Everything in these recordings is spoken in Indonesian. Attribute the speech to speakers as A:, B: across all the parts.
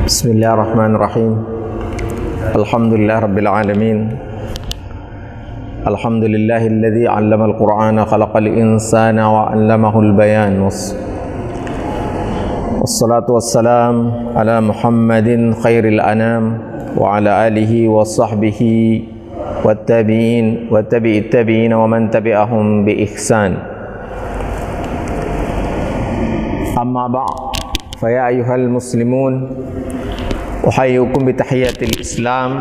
A: Bismillahirrahmanirrahim. Alhamdulillah rabbil alamin. Alhamdulillahilladzi 'allamal Qur'ana khalaqal insana wa 'allamahul bayan. Wassalatu wassalam ala Muhammadin khairil anam wa ala alihi wa sahbihi wattabi'in wa tabi'it tabi'in wa man tabi'ahum bi ihsan. Amma ba'd. Fa ya ayyuhal muslimun, uhayyukum bi tahiyatil Islam.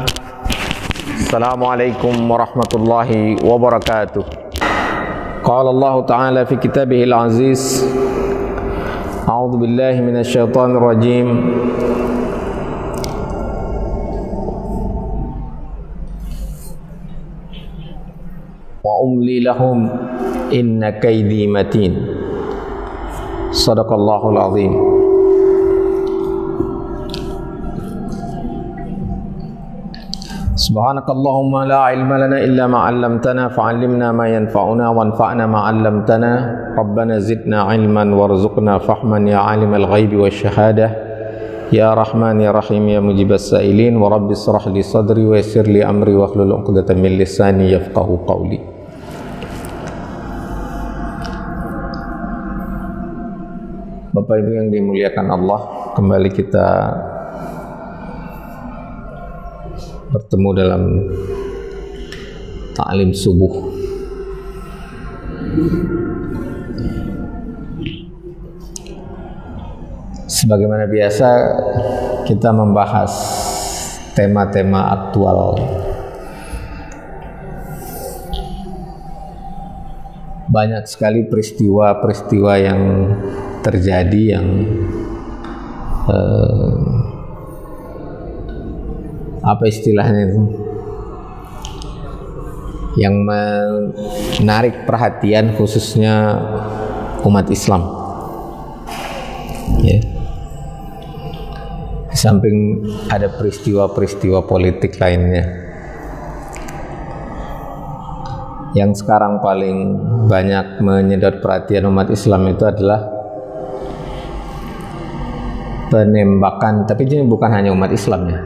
A: Assalamualaikum warahmatullahi wabarakatuh. Qala Allah Ta'ala fi kitabihil aziz. A'udzu billahi minasy syaithanir rajim. Wa umli lahum inna kaidi matin. Shadaqallahul azim. Subhanakallahumma la ilma lana illa ma 'allamtana fa'allimna ma yanfa'una wanfa'na ma 'allamtana. Rabbana zidna 'ilman warzuqna fahman ya 'alimal ghaibi wasyahadah. Ya Rahman ya Rahim ya mujibas sa'ilin wa rabbi shrah li sadri wa yassir li amri wa hlul 'uqdatam min lisani yafqahu qawli. Bapak Ibu yang dimuliakan Allah, kembali kita bertemu dalam ta'lim subuh. Sebagaimana biasa, kita membahas tema-tema aktual. Banyak sekali peristiwa-peristiwa yang terjadi yang apa istilahnya itu, yang menarik perhatian khususnya umat Islam, ya. Di samping ada peristiwa-peristiwa politik lainnya, yang sekarang paling banyak menyedot perhatian umat Islam itu adalah penembakan. Tapi ini bukan hanya umat Islam, ya,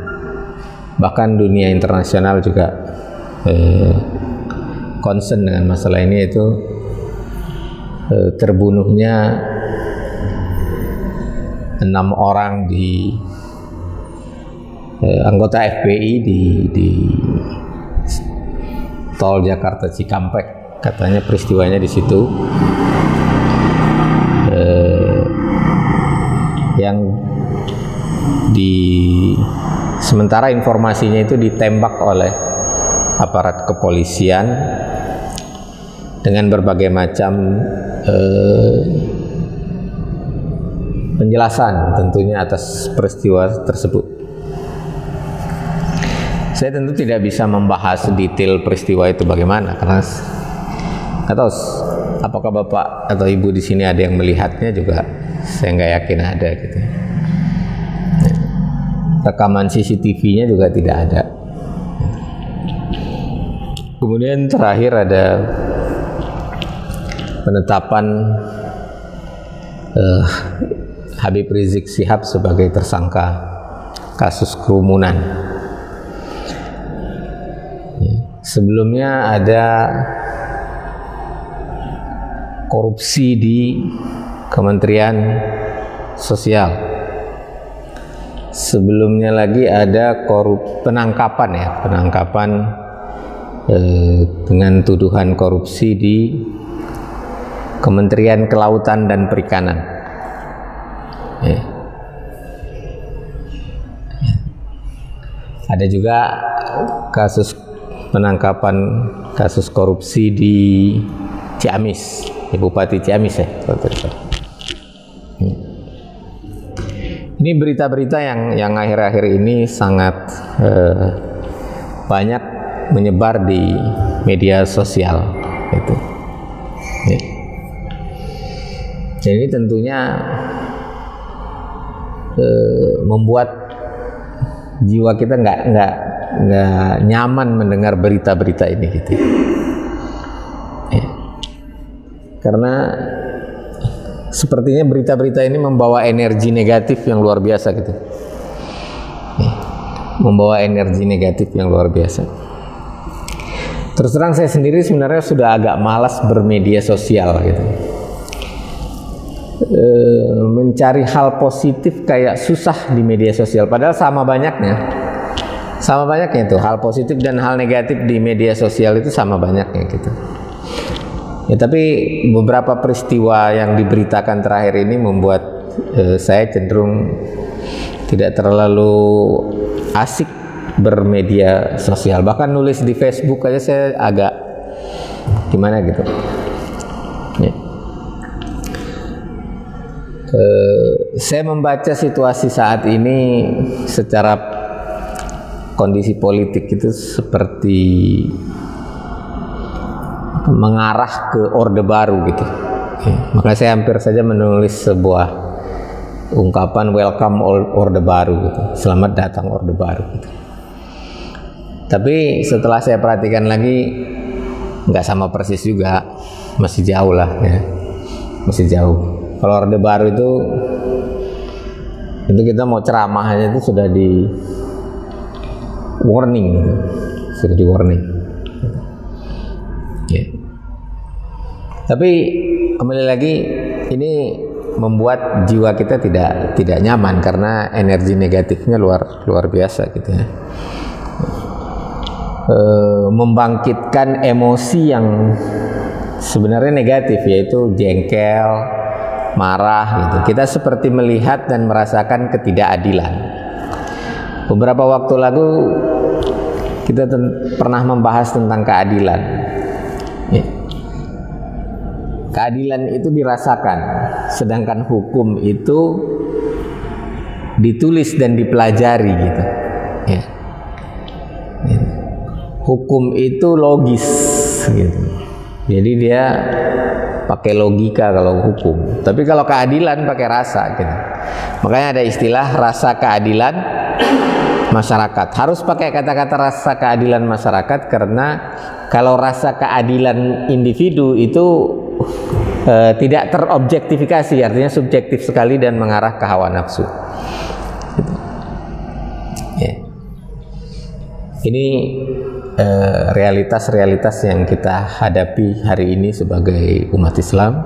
A: bahkan dunia internasional juga concern dengan masalah ini, yaitu terbunuhnya 6 orang di anggota FBI di tol Jakarta Cikampek. Katanya peristiwanya di situ, yang sementara informasinya itu ditembak oleh aparat kepolisian dengan berbagai macam penjelasan tentunya atas peristiwa tersebut. Saya tentu tidak bisa membahas detail peristiwa itu bagaimana, karena nggak tahu apakah Bapak atau Ibu di sini ada yang melihatnya juga. Saya nggak yakin ada gitu. Rekaman CCTV-nya juga tidak ada. Kemudian terakhir ada penetapan Habib Rizik Syihab sebagai tersangka kasus kerumunan. Sebelumnya ada korupsi di Kementerian Sosial. Sebelumnya lagi ada penangkapan dengan tuduhan korupsi di Kementerian Kelautan dan Perikanan. Ya. Ada juga kasus korupsi di Ciamis, Bupati Ciamis, ya. Ini berita-berita yang akhir-akhir ini sangat banyak menyebar di media sosial, gitu. Ya. Jadi tentunya membuat jiwa kita nggak nyaman mendengar berita-berita ini, gitu. Ya. Karena sepertinya berita-berita ini membawa energi negatif yang luar biasa gitu. Membawa energi negatif yang luar biasa. Terus terang saya sendiri sebenarnya sudah agak malas bermedia sosial gitu. Mencari hal positif kayak susah di media sosial, padahal sama banyaknya itu hal positif dan hal negatif di media sosial itu sama banyaknya gitu. Ya, tapi beberapa peristiwa yang diberitakan terakhir ini membuat saya cenderung tidak terlalu asik bermedia sosial. Bahkan nulis di Facebook aja saya agak gimana gitu. Ya. Saya membaca situasi saat ini secara kondisi politik itu seperti mengarah ke Orde Baru gitu. Makanya saya hampir saja menulis sebuah ungkapan welcome Orde Baru gitu. Selamat datang Orde Baru gitu. Tapi setelah saya perhatikan lagi nggak sama persis juga, masih jauh lah ya. Masih jauh. Kalau Orde Baru itu kita mau ceramah aja itu sudah di warning gitu. Sudah di warning. Ya. Tapi kembali lagi ini membuat jiwa kita tidak nyaman karena energi negatifnya luar biasa gitu ya. Membangkitkan emosi yang sebenarnya negatif, yaitu jengkel, marah gitu. Kita seperti melihat dan merasakan ketidakadilan. Beberapa waktu lalu kita pernah membahas tentang keadilan. Ya. Keadilan itu dirasakan, sedangkan hukum itu ditulis dan dipelajari gitu. Ya. Ya. Hukum itu logis gitu. Jadi dia pakai logika kalau hukum. Tapi kalau keadilan pakai rasa gitu. Makanya ada istilah rasa keadilan masyarakat. Harus pakai kata-kata rasa keadilan masyarakat karena kalau rasa keadilan individu itu tidak terobjektifikasi, artinya subjektif sekali dan mengarah ke hawa nafsu. Gitu. Ya. Ini realitas-realitas yang kita hadapi hari ini sebagai umat Islam.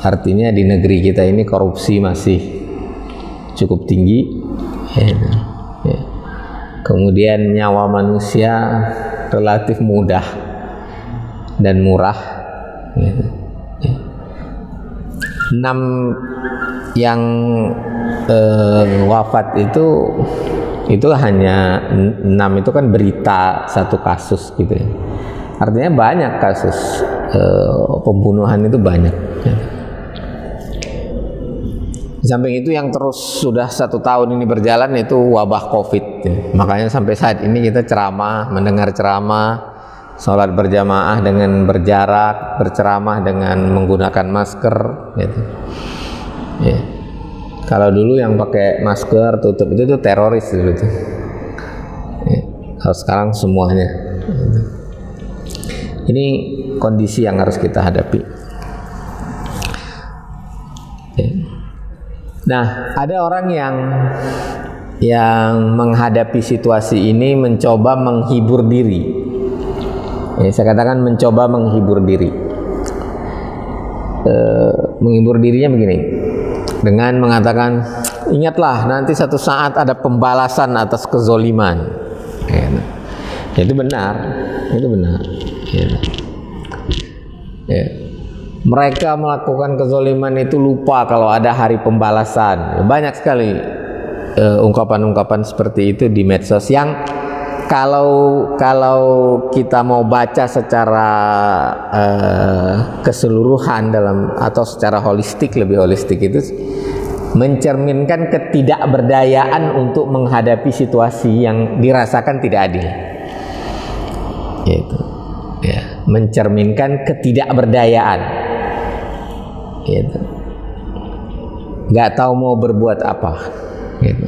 A: Artinya di negeri kita ini korupsi masih cukup tinggi, ya. Kemudian nyawa manusia relatif mudah dan murah, ya. 6 yang wafat itu hanya 6 itu kan berita satu kasus gitu ya. Artinya banyak kasus pembunuhan itu banyak ya. Di samping itu yang terus sudah 1 tahun ini berjalan itu wabah COVID ya. Makanya sampai saat ini kita mendengar ceramah, sholat berjamaah dengan berjarak, berceramah dengan menggunakan masker gitu. Ya. Kalau dulu yang pakai masker tutup itu teroris dulu tuh. Ya. Kalau sekarang semuanya. Ini kondisi yang harus kita hadapi. Ya. Nah, ada orang yang menghadapi situasi ini mencoba menghibur diri. Ya, saya katakan mencoba menghibur diri. Menghibur dirinya begini. Dengan mengatakan, ingatlah nanti satu saat ada pembalasan atas kezoliman. Ya, itu benar, itu benar. Ya. Ya. Mereka melakukan kezoliman itu lupa kalau ada hari pembalasan. Banyak sekali ungkapan-ungkapan seperti itu di medsos yang kalau kita mau baca secara keseluruhan atau secara lebih holistik itu mencerminkan ketidakberdayaan untuk menghadapi situasi yang dirasakan tidak adil. Gitu. Ya, mencerminkan ketidakberdayaan. Gitu. Nggak tahu mau berbuat apa. Gitu.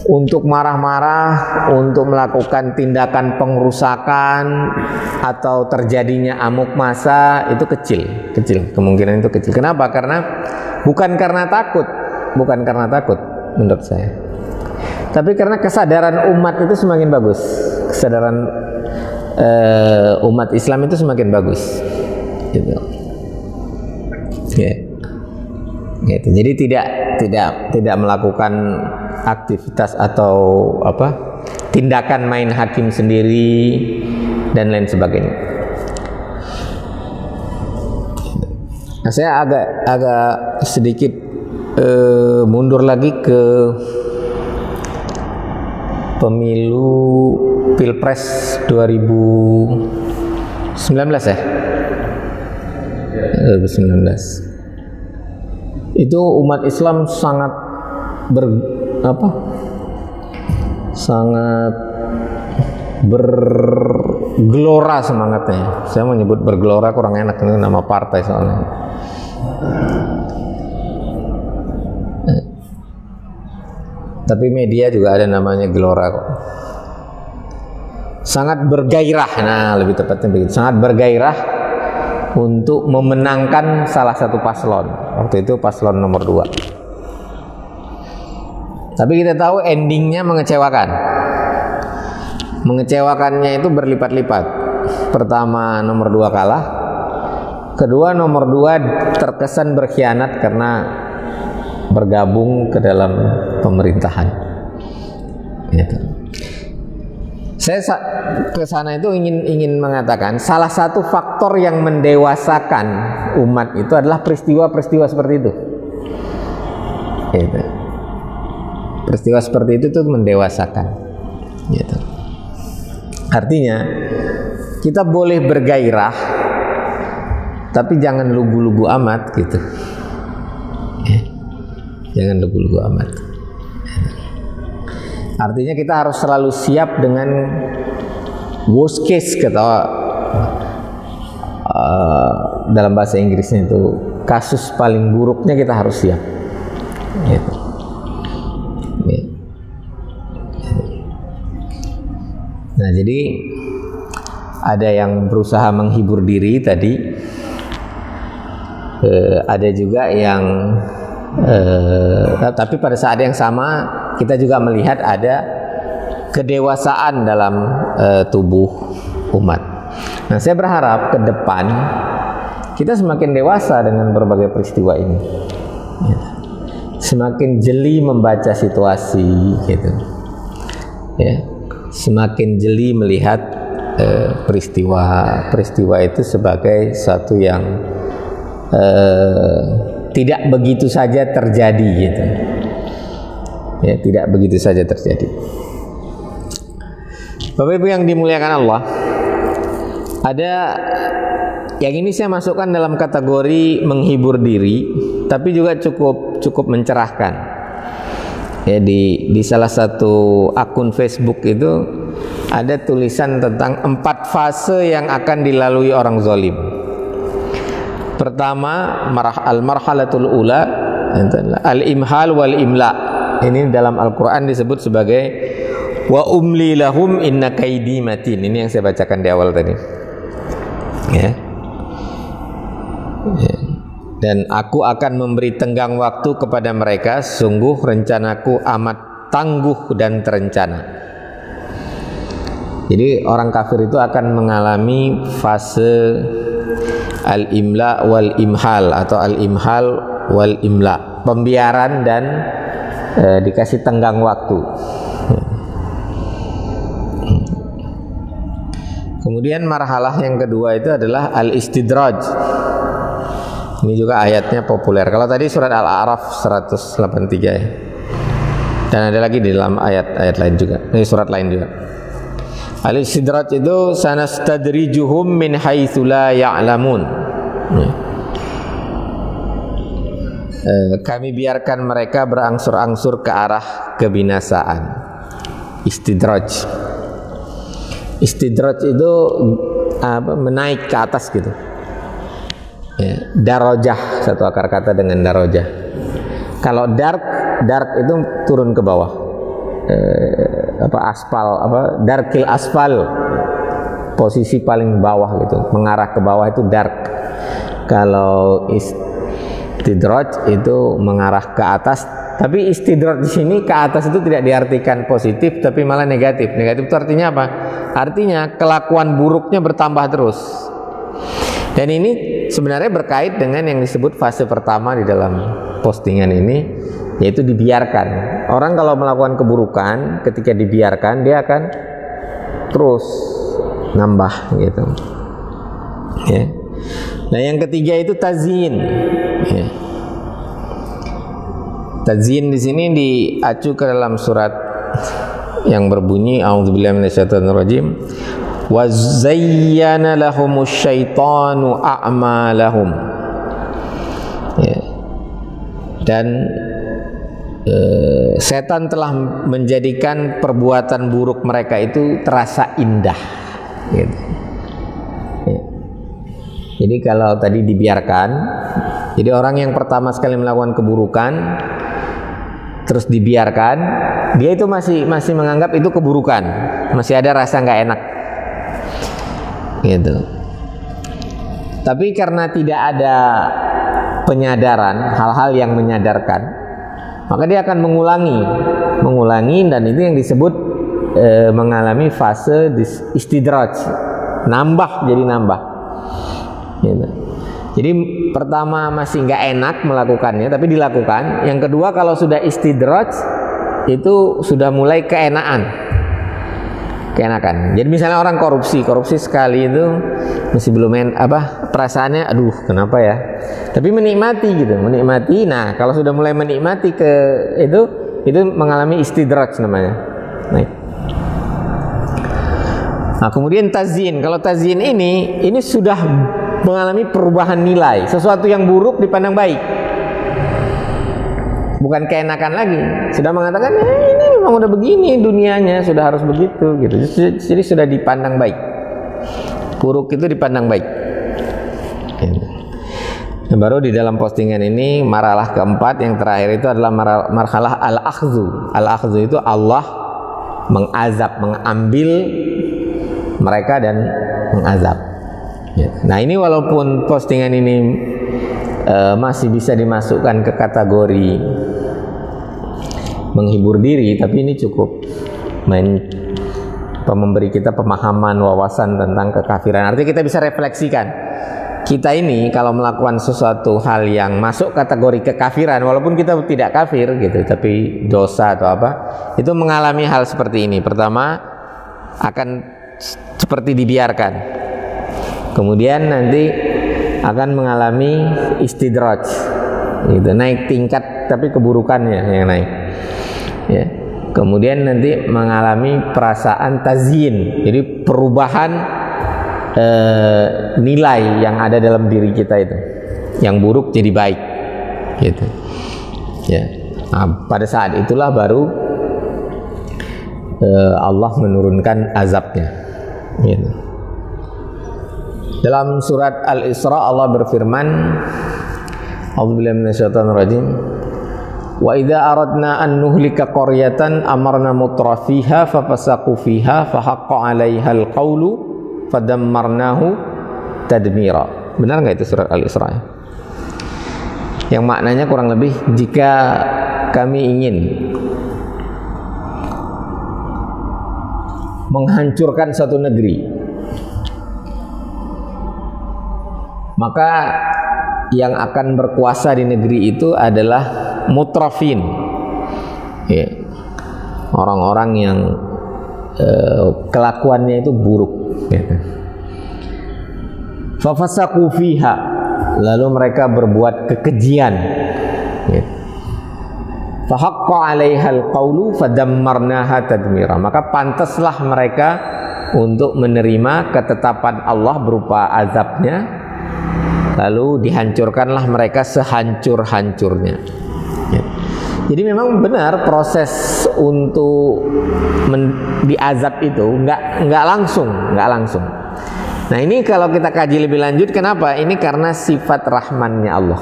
A: untuk marah-marah, untuk melakukan tindakan pengerusakan atau terjadinya amuk massa itu kecil, kemungkinan itu kecil. Kenapa? Karena bukan karena takut menurut saya, tapi karena kesadaran umat itu semakin bagus, kesadaran umat Islam itu semakin bagus, gitu. Gitu. Jadi tidak melakukan aktivitas atau tindakan main hakim sendiri dan lain sebagainya. Nah, saya agak sedikit mundur lagi ke pemilu Pilpres 2019 ya. 2019. Itu umat Islam sangat bergelora semangatnya. Saya mau nyebut bergelora kurang enak, ini nama partai soalnya. Tapi media juga ada namanya gelora kok. Sangat bergairah, nah lebih tepatnya begitu. Sangat bergairah untuk memenangkan salah satu paslon. Waktu itu paslon nomor 2. Tapi kita tahu endingnya mengecewakan. Mengecewakannya itu berlipat-lipat. Pertama, nomor 2 kalah. Kedua, nomor 2 terkesan berkhianat karena bergabung ke dalam pemerintahan. Gitu. Saya ke sana itu ingin mengatakan salah satu faktor yang mendewasakan umat itu adalah peristiwa-peristiwa seperti itu. Gitu. Peristiwa seperti itu tuh mendewasakan. Gitu. Artinya kita boleh bergairah, tapi jangan lugu-lugu amat gitu. Jangan lugu-lugu amat. Artinya kita harus selalu siap dengan worst case, kata dalam bahasa Inggrisnya itu, kasus paling buruknya kita harus siap. Gitu. Nah, jadi ada yang berusaha menghibur diri tadi, ada juga yang tapi pada saat yang sama kita juga melihat ada kedewasaan dalam tubuh umat. Nah, saya berharap ke depan kita semakin dewasa dengan berbagai peristiwa ini, semakin jeli membaca situasi, gitu, ya, semakin jeli melihat peristiwa itu sebagai satu yang tidak begitu saja terjadi, gitu. Ya, tidak begitu saja terjadi. Bapak Ibu yang dimuliakan Allah, ada yang ini saya masukkan dalam kategori menghibur diri, tapi juga cukup mencerahkan. Ya, di salah satu akun Facebook itu ada tulisan tentang 4 fase yang akan dilalui orang zalim. Pertama, al-marhalatul ula, al-imhal wal imla. Ini dalam Al-Quran disebut sebagai wa umli lahum inna kaidi matin. Ini yang saya bacakan di awal tadi. Ya. Dan aku akan memberi tenggang waktu kepada mereka, sungguh rencanaku amat tangguh dan terencana. Jadi orang kafir itu akan mengalami fase al-imla wal imhal atau al-imhal wal imla, pembiaran dan dikasih tenggang waktu. Kemudian marhalah yang kedua itu adalah al-istidraj. Ini juga ayatnya populer. Kalau tadi surat Al-A'raf 183 ya. Dan ada lagi di dalam ayat-ayat lain juga. Ini surat lain juga. Al-istidraj itu sanastadrijuhum min haitsu la ya'lamun. Kami biarkan mereka berangsur-angsur ke arah kebinasaan. Istidraj. Istidraj itu menaik ke atas gitu. Ya, darajah, satu akar kata dengan darajah. Kalau dark itu turun ke bawah. darkil asfal, posisi paling bawah gitu, mengarah ke bawah itu dark. Kalau istidraj itu mengarah ke atas. Tapi istidraj di sini ke atas itu tidak diartikan positif, tapi malah negatif. Negatif itu artinya apa? Artinya kelakuan buruknya bertambah terus. Dan ini sebenarnya berkait dengan yang disebut fase pertama di dalam postingan ini, yaitu dibiarkan. Orang kalau melakukan keburukan, ketika dibiarkan dia akan terus nambah gitu. Ya. Nah, yang ketiga itu tazyin. Ya. Tazyin di sini diacu ke dalam surat yang berbunyi a'udzubillahi minasyaitonirrajim. Wa zayyana lahumusy syaitanu a'malahum. Ya. Dan setan telah menjadikan perbuatan buruk mereka itu terasa indah gitu. Ya. Jadi kalau tadi dibiarkan, jadi orang yang pertama sekali melakukan keburukan terus dibiarkan, dia itu masih menganggap itu keburukan, masih ada rasa nggak enak gitu. Tapi karena tidak ada penyadaran, hal-hal yang menyadarkan, maka dia akan mengulangi, dan itu yang disebut mengalami fase istidraj, nambah jadi nambah gitu. Jadi pertama masih nggak enak melakukannya, tapi dilakukan. Yang kedua kalau sudah istidraj itu sudah mulai keenakan. Jadi misalnya orang korupsi sekali itu masih belum perasaannya, aduh kenapa ya? Tapi menikmati gitu, menikmati. Nah kalau sudah mulai menikmati ke itu mengalami istidraj namanya. Nah kemudian tazyin. Kalau tazyin ini sudah mengalami perubahan nilai, sesuatu yang buruk dipandang baik, bukan keenakan lagi, sudah mengatakan ini memang udah begini dunianya, sudah harus begitu gitu. Jadi sudah dipandang baik, buruk itu dipandang baik. Dan baru di dalam postingan ini marhalah keempat yang terakhir itu adalah marhalah al-akhzu. Al-akhzu itu Allah mengazab, mengambil mereka dan mengazab. Nah ini walaupun postingan ini masih bisa dimasukkan ke kategori menghibur diri, tapi ini cukup memberi kita pemahaman, wawasan tentang kekafiran. Artinya kita bisa refleksikan, kita ini kalau melakukan sesuatu hal yang masuk kategori kekafiran, walaupun kita tidak kafir gitu, tapi dosa atau apa, itu mengalami hal seperti ini. Pertama akan seperti dibiarkan, kemudian nanti akan mengalami istidraj gitu, naik tingkat tapi keburukannya yang naik ya. Kemudian nanti mengalami perasaan tazyin, jadi perubahan nilai yang ada dalam diri kita itu, yang buruk jadi baik gitu ya. Nah, pada saat itulah baru Allah menurunkan azabnya gitu. Dalam surat Al-Isra Allah berfirman, A'udzubillahi minasyaitonirrajim. Wa idza aradna an nuhlika qaryatan amarna mutrafiha fafasaqu fiha fahaqqa 'alaihal qawlu fadammarnahu tadmira. Benar enggak itu surat Al-Isra? Yang maknanya kurang lebih, jika kami ingin menghancurkan satu negeri, maka yang akan berkuasa di negeri itu adalah mutrafin ya, orang-orang yang kelakuannya itu buruk gitu. Fafasaqu fiha, lalu mereka berbuat kekejian gitu. Fahaqqa 'alaihal qawlu fadammarnaha tadmira, maka pantaslah mereka untuk menerima ketetapan Allah berupa azabnya, lalu dihancurkanlah mereka sehancur-hancurnya ya. Jadi memang benar proses untuk diazab itu nggak langsung. Nah ini kalau kita kaji lebih lanjut, kenapa? Ini karena sifat rahmannya Allah.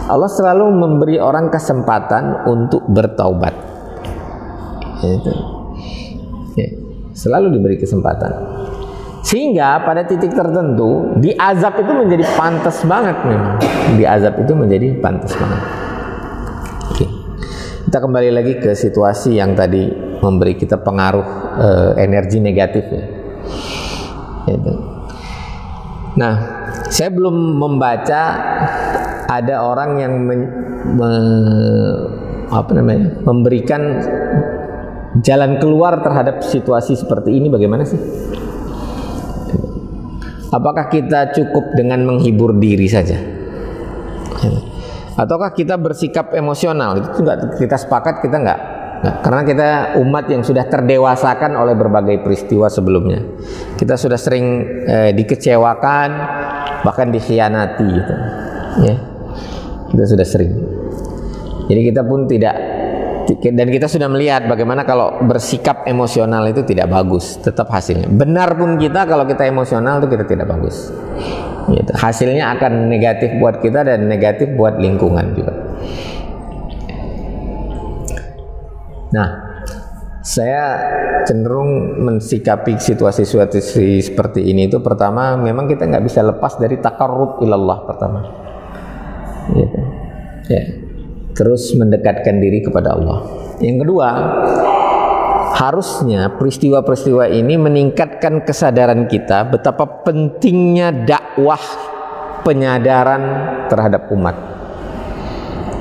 A: Allah selalu memberi orang kesempatan untuk bertaubat Gitu. Ya, selalu diberi kesempatan. Sehingga pada titik tertentu di azab itu menjadi pantas banget memang. Di azab itu menjadi pantas banget. Oke. Kita kembali lagi ke situasi yang tadi memberi kita pengaruh energi negatif ya. Gitu. Nah, saya belum membaca ada orang yang memberikan jalan keluar terhadap situasi seperti ini. Bagaimana sih? Apakah kita cukup dengan menghibur diri saja? Ataukah kita bersikap emosional? Itu enggak, kita sepakat kita enggak. Nah, karena kita umat yang sudah terdewasakan oleh berbagai peristiwa sebelumnya. Kita sudah sering dikecewakan, bahkan dikhianati gitu. Ya. Kita sudah sering. Jadi kita pun tidak, dan kita sudah melihat bagaimana kalau bersikap emosional itu tidak bagus, tetap hasilnya. Benar pun kita kalau kita emosional itu kita tidak bagus. Gitu. Hasilnya akan negatif buat kita dan negatif buat lingkungan juga. Nah, saya cenderung mensikapi situasi-situasi seperti ini itu pertama memang kita nggak bisa lepas dari taqarrub ilallah pertama. Gitu. Ya. Terus mendekatkan diri kepada Allah. Yang kedua, harusnya peristiwa-peristiwa ini meningkatkan kesadaran kita betapa pentingnya dakwah penyadaran terhadap umat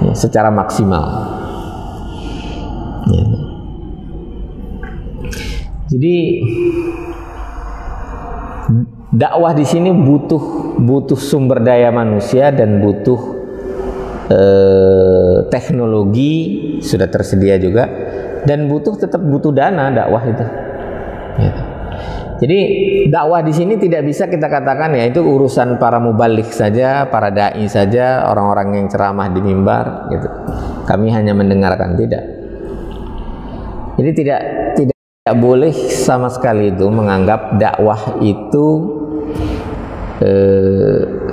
A: ya, secara maksimal. Ya. Jadi dakwah di sini butuh sumber daya manusia dan butuh teknologi sudah tersedia juga, dan tetap butuh dana dakwah itu. Ya. Jadi dakwah di sini tidak bisa kita katakan ya itu urusan para mubalik saja, para dai saja, orang-orang yang ceramah di mimbar gitu. Kami hanya mendengarkan, tidak. Jadi tidak boleh sama sekali itu menganggap dakwah itu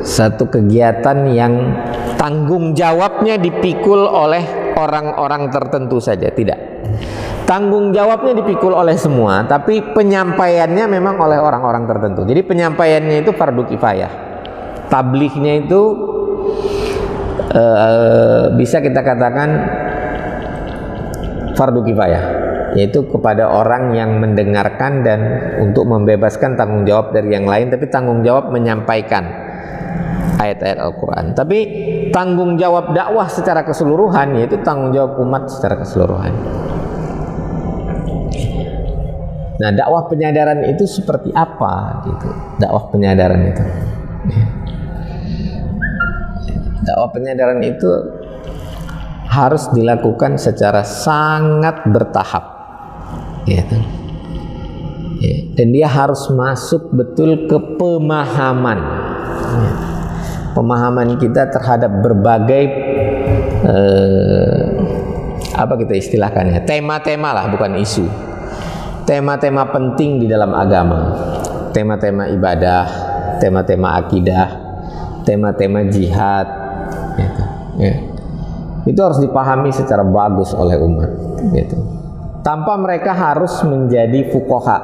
A: satu kegiatan yang tanggung jawabnya dipikul oleh orang-orang tertentu saja. Tidak. Tanggung jawabnya dipikul oleh semua, tapi penyampaiannya memang oleh orang-orang tertentu. Jadi penyampaiannya itu fardu kifayah. Tablighnya itu bisa kita katakan fardu kifayah, yaitu kepada orang yang mendengarkan dan untuk membebaskan tanggung jawab dari yang lain, tapi tanggung jawab menyampaikan ayat-ayat Al-Quran. Tapi tanggung jawab dakwah secara keseluruhan yaitu tanggung jawab umat secara keseluruhan. Nah, dakwah penyadaran itu seperti apa gitu? Dakwah penyadaran itu. Dakwah penyadaran itu harus dilakukan secara sangat bertahap. Gitu. Dan dia harus masuk betul ke pemahaman. Pemahaman kita terhadap berbagai apa kita istilahkannya, tema-tema lah, bukan isu. Tema-tema penting di dalam agama, tema-tema ibadah, tema-tema akidah, tema-tema jihad, gitu. Ya. Itu harus dipahami secara bagus oleh umat, gitu. Tanpa mereka harus menjadi fuqaha.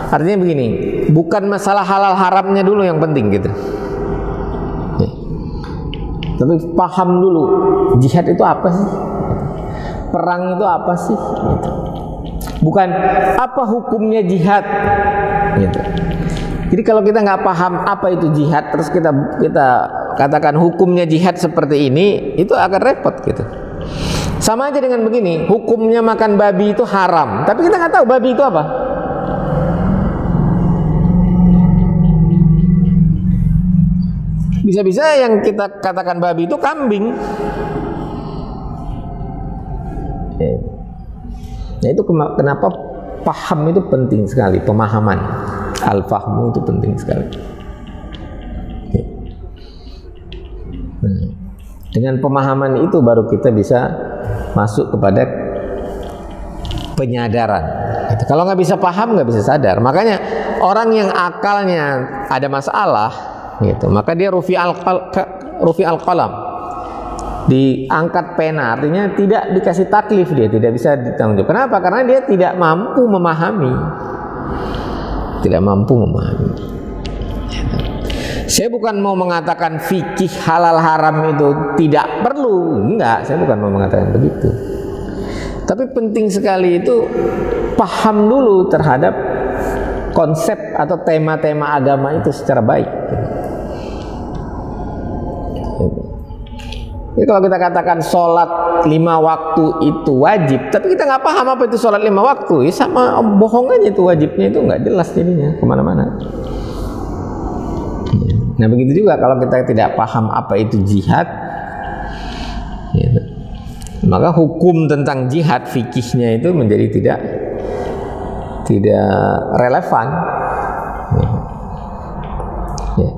A: Artinya begini, bukan masalah halal haramnya dulu yang penting gitu. Ya. Tapi paham dulu jihad itu apa sih? Perang itu apa sih? Gitu. Bukan apa hukumnya jihad, gitu. Jadi kalau kita nggak paham apa itu jihad, terus kita katakan hukumnya jihad seperti ini, itu akan repot gitu. Sama aja dengan begini, hukumnya makan babi itu haram, tapi kita nggak tahu babi itu apa. Bisa-bisa yang kita katakan babi itu kambing. Nah, itu kenapa paham itu penting sekali, pemahaman, al-fahmu itu penting sekali. Nah, dengan pemahaman itu baru kita bisa masuk kepada penyadaran. Kalau nggak bisa paham, nggak bisa sadar. Makanya orang yang akalnya ada masalah, gitu, maka dia rufi al-qalam, diangkat pena, artinya tidak dikasih taklif, dia tidak bisa ditanggung jawab. Kenapa? Karena dia tidak mampu memahami. Tidak mampu memahami. Saya bukan mau mengatakan fikih halal haram itu tidak perlu, enggak, saya bukan mau mengatakan begitu. Tapi penting sekali itu paham dulu terhadap konsep atau tema-tema agama itu secara baik. Jadi kalau kita katakan sholat 5 waktu itu wajib, tapi kita nggak paham apa itu sholat 5 waktu, ya sama bohong aja, itu wajibnya itu nggak jelas jadinya kemana-mana. Nah begitu juga kalau kita tidak paham apa itu jihad, ya, maka hukum tentang jihad fikihnya itu menjadi tidak relevan. Ya.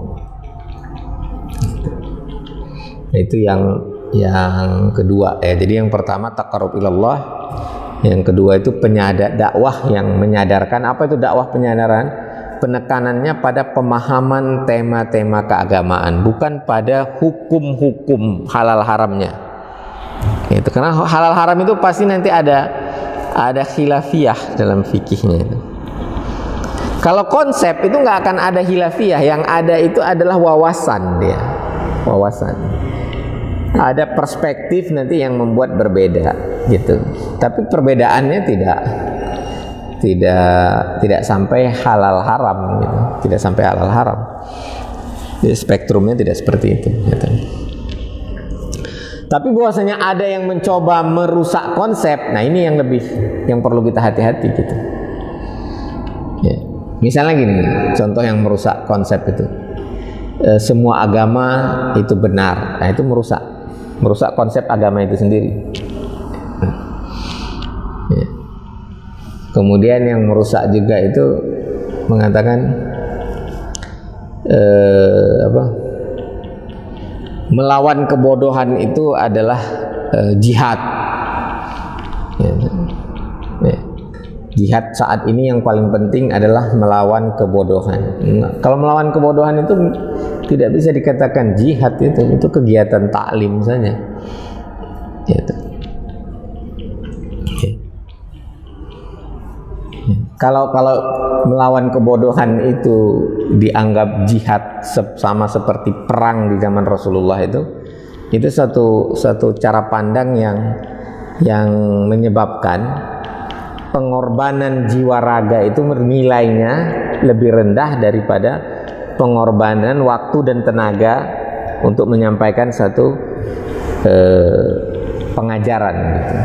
A: Itu yang kedua ya. Jadi yang pertama taqarrub ilallah, yang kedua itu dakwah yang menyadarkan. Apa itu dakwah penyadaran? Penekanannya pada pemahaman tema-tema keagamaan, bukan pada hukum-hukum halal haramnya. Itu karena halal haram itu pasti nanti ada khilafiyah dalam fikihnya itu. Kalau konsep itu nggak akan ada khilafiyah, yang ada itu adalah wawasan dia, wawasan. Ada perspektif nanti yang membuat berbeda gitu. Tapi perbedaannya tidak sampai halal haram gitu. Tidak sampai halal haram. Jadi spektrumnya tidak seperti itu gitu. Tapi bahwasanya ada yang mencoba merusak konsep, nah ini yang perlu kita hati-hati gitu. Ya. Misalnya gini, contoh yang merusak konsep itu, semua agama itu benar, nah itu merusak konsep agama itu sendiri. Ya. Kemudian yang merusak juga itu mengatakan melawan kebodohan itu adalah jihad. Ya. Jihad saat ini yang paling penting adalah melawan kebodohan. Nah, kalau melawan kebodohan itu tidak bisa dikatakan jihad, itu kegiatan taklim saja. Gitu. Kalau melawan kebodohan itu dianggap jihad sama seperti perang di zaman Rasulullah, itu satu cara pandang yang menyebabkan pengorbanan jiwa raga itu nilainya lebih rendah daripada pengorbanan waktu dan tenaga untuk menyampaikan satu pengajaran gitu.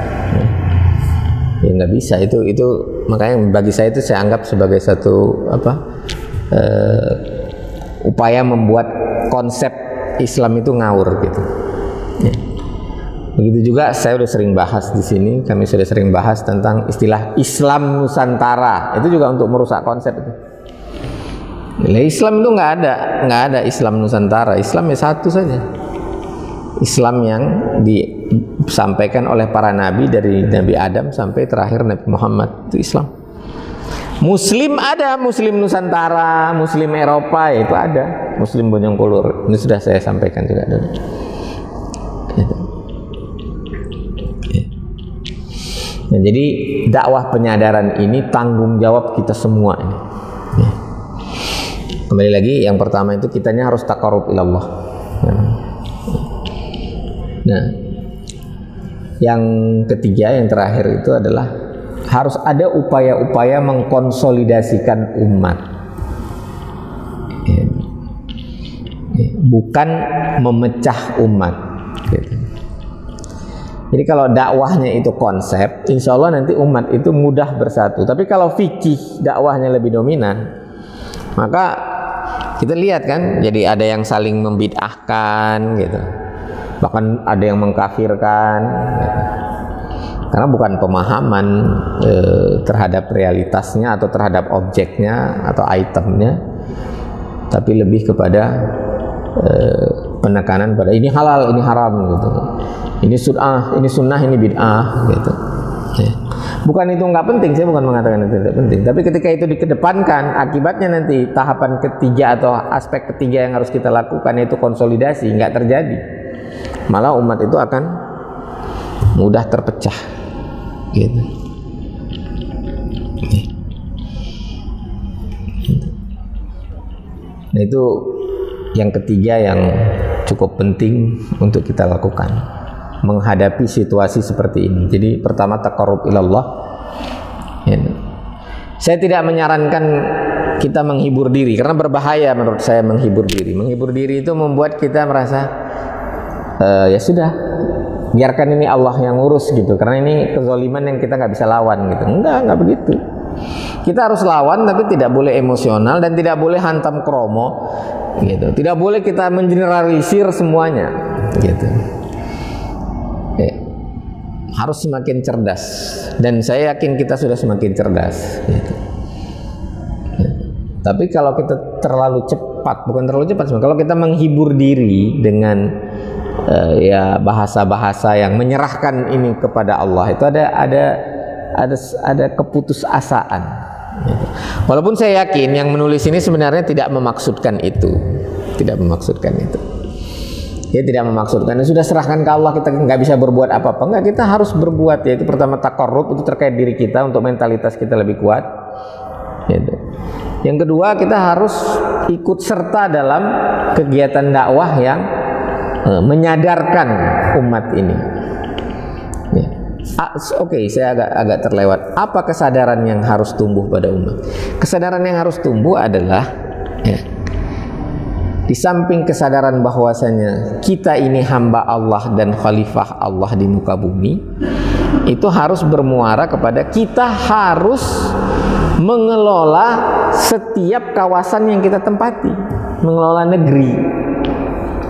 A: Ya nggak bisa, itu makanya bagi saya itu saya anggap sebagai satu upaya membuat konsep Islam itu ngawur gitu. Ya. Begitu juga saya sudah sering bahas di sini, kami sudah sering bahas tentang istilah Islam Nusantara, itu juga untuk merusak konsep itu. Islam itu nggak ada Islam Nusantara, Islam ya satu saja. Islam yang disampaikan oleh para nabi dari Nabi Adam sampai terakhir Nabi Muhammad, itu Islam. Muslim ada, Muslim Nusantara, Muslim Eropa itu ada, Muslim Bojongkulur, ini sudah saya sampaikan juga dulu. Nah, jadi dakwah penyadaran ini tanggung jawab kita semua ini. Kembali lagi, yang pertama itu kitanya harus taqarrub ilallah. Nah, yang ketiga, yang terakhir itu adalah harus ada upaya-upaya mengkonsolidasikan umat, bukan memecah umat. Jadi kalau dakwahnya itu konsep, insya Allah nanti umat itu mudah bersatu. Tapi kalau fikih dakwahnya lebih dominan, maka kita lihat kan, jadi ada yang saling membid'ahkan gitu. Bahkan ada yang mengkafirkan gitu. Karena bukan pemahaman terhadap realitasnya atau terhadap objeknya atau itemnya, tapi lebih kepada penekanan pada ini halal, ini haram gitu. Ini sunnah, ini bid'ah gitu. Ya. Bukan itu nggak penting, saya bukan mengatakan itu tidak penting. Tapi ketika itu dikedepankan, akibatnya nanti tahapan ketiga atau aspek ketiga yang harus kita lakukan yaitu konsolidasi nggak terjadi. malah umat itu akan mudah terpecah gitu. Nah, itu yang ketiga yang cukup penting untuk kita lakukan menghadapi situasi seperti ini. Jadi pertama, taqarrub ilallah. Saya tidak menyarankan kita menghibur diri, karena berbahaya menurut saya menghibur diri. Menghibur diri itu membuat kita merasa ya sudah, biarkan ini Allah yang ngurus gitu, karena ini kezaliman yang kita nggak bisa lawan gitu. Enggak begitu. Kita harus lawan, tapi tidak boleh emosional dan tidak boleh hantam kromo gitu. Tidak boleh kita mengeneralisir semuanya gitu. Harus semakin cerdas, dan saya yakin kita sudah semakin cerdas gitu. Tapi kalau kita terlalu cepat, bukan terlalu cepat, kalau kita menghibur diri dengan ya bahasa-bahasa yang menyerahkan ini kepada Allah, itu ada keputusasaan gitu. Walaupun saya yakin yang menulis ini sebenarnya tidak memaksudkan itu, dia tidak memaksudkan. Sudah serahkan ke Allah, kita nggak bisa berbuat apa-apa. Enggak, kita harus berbuat. Yaitu pertama, taqarrub, itu terkait diri kita untuk mentalitas kita lebih kuat gitu. Yang kedua, kita harus ikut serta dalam kegiatan dakwah yang menyadarkan umat ini ya. Oke, saya agak terlewat. Apa kesadaran yang harus tumbuh pada umat? Kesadaran yang harus tumbuh adalah ya, di samping kesadaran bahwasanya kita ini hamba Allah dan khalifah Allah di muka bumi, itu harus bermuara kepada kita harus mengelola setiap kawasan yang kita tempati, mengelola negeri,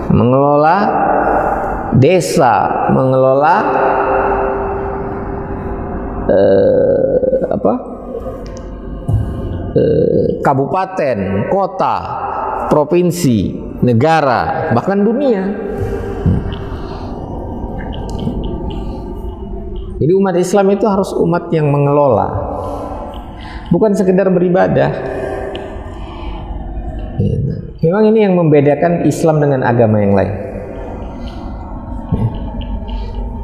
A: mengelola desa, mengelola kabupaten, kota, provinsi, negara, bahkan dunia. Jadi umat Islam itu harus umat yang mengelola, bukan sekedar beribadah. Memang ini yang membedakan Islam dengan agama yang lain.